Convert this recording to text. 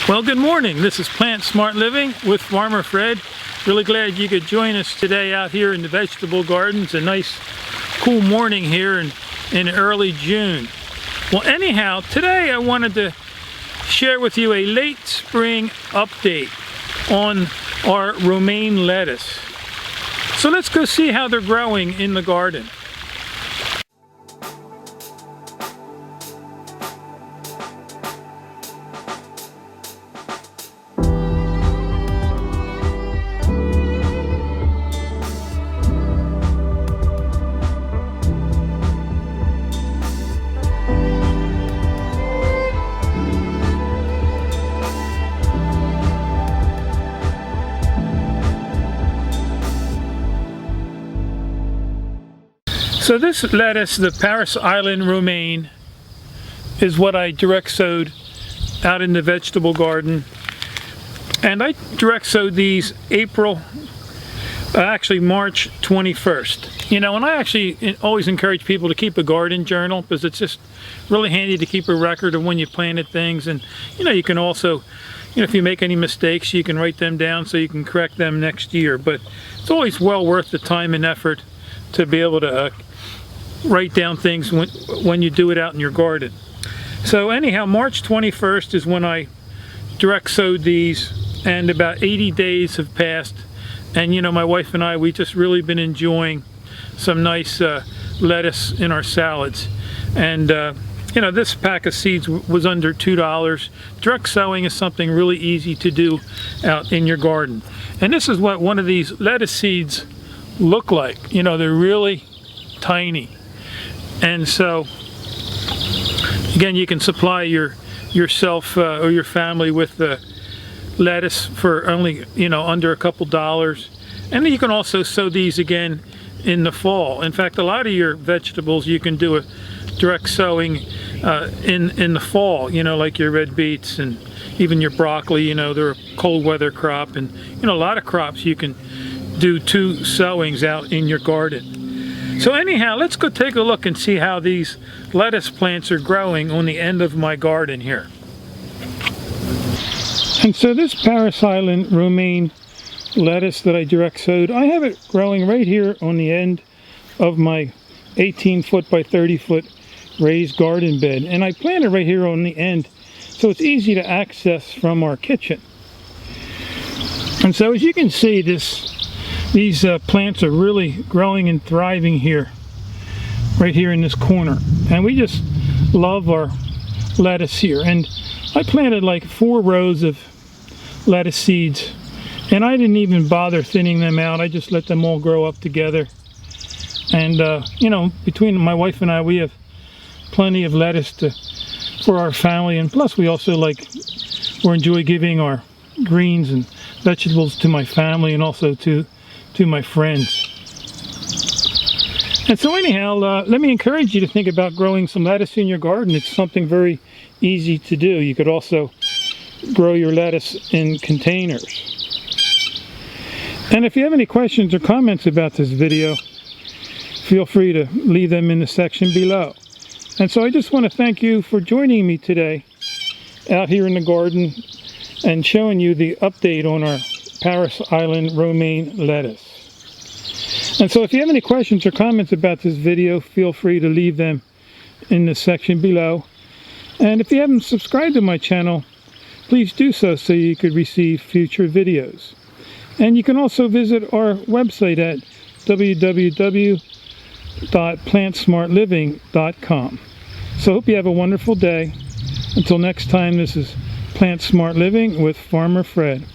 Well, good morning. This is Plant Smart Living with Farmer Fred. Really glad you could join us today out here in the vegetable gardens. A nice cool morning here in early June. Well, anyhow, today I wanted to share with you a late spring update on our romaine lettuce. So let's go see how they're growing in the garden. So this lettuce, the Parris Island romaine, is what I direct sowed out in the vegetable garden. And I direct sowed these actually March 21st. You know, and I actually always encourage people to keep a garden journal because it's just really handy to keep a record of when you planted things. And, you know, you can also, you know, if you make any mistakes, you can write them down so you can correct them next year. But it's always well worth the time and effort to be able to write down things when you do it out in your garden. So anyhow, March 21st is when I direct sowed these, and about 80 days have passed. And you know, my wife and I, we just really been enjoying some nice lettuce in our salads. And you know, this pack of seeds was under $2. Direct sowing is something really easy to do out in your garden. And this is what one of these lettuce seeds look like. You know, they're really tiny. And so, again, you can supply yourself or your family with the lettuce for only, you know, under a couple dollars. And you can also sow these again in the fall. In fact, a lot of your vegetables you can do a direct sowing in the fall, you know, like your red beets and even your broccoli. You know, they're a cold weather crop, and you know, a lot of crops you can do 2 sowings out in your garden. So anyhow, let's go take a look and see how these lettuce plants are growing on the end of my garden here. And so this Parris Island romaine lettuce that I direct sowed, I have it growing right here on the end of my 18-foot by 30-foot raised garden bed. And I planted right here on the end, so it's easy to access from our kitchen. And so as you can see, these plants are really growing and thriving here, right here in this corner. And we just love our lettuce here. And I planted like 4 rows of lettuce seeds, and I didn't even bother thinning them out. I just let them all grow up together. And you know, between my wife and I, we have plenty of lettuce for our family, and plus we also enjoy giving our greens and vegetables to my family and also to my friends. And so anyhow, let me encourage you to think about growing some lettuce in your garden. It's something very easy to do. You could also grow your lettuce in containers. And if you have any questions or comments about this video, feel free to leave them in the section below. And so I just want to thank you for joining me today out here in the garden and showing you the update on our Parris Island romaine lettuce. And so if you have any questions or comments about this video, feel free to leave them in the section below. And if you haven't subscribed to my channel, please do so you could receive future videos. And you can also visit our website at www.plantsmartliving.com. So I hope you have a wonderful day. Until next time, this is Plant Smart Living with Farmer Fred.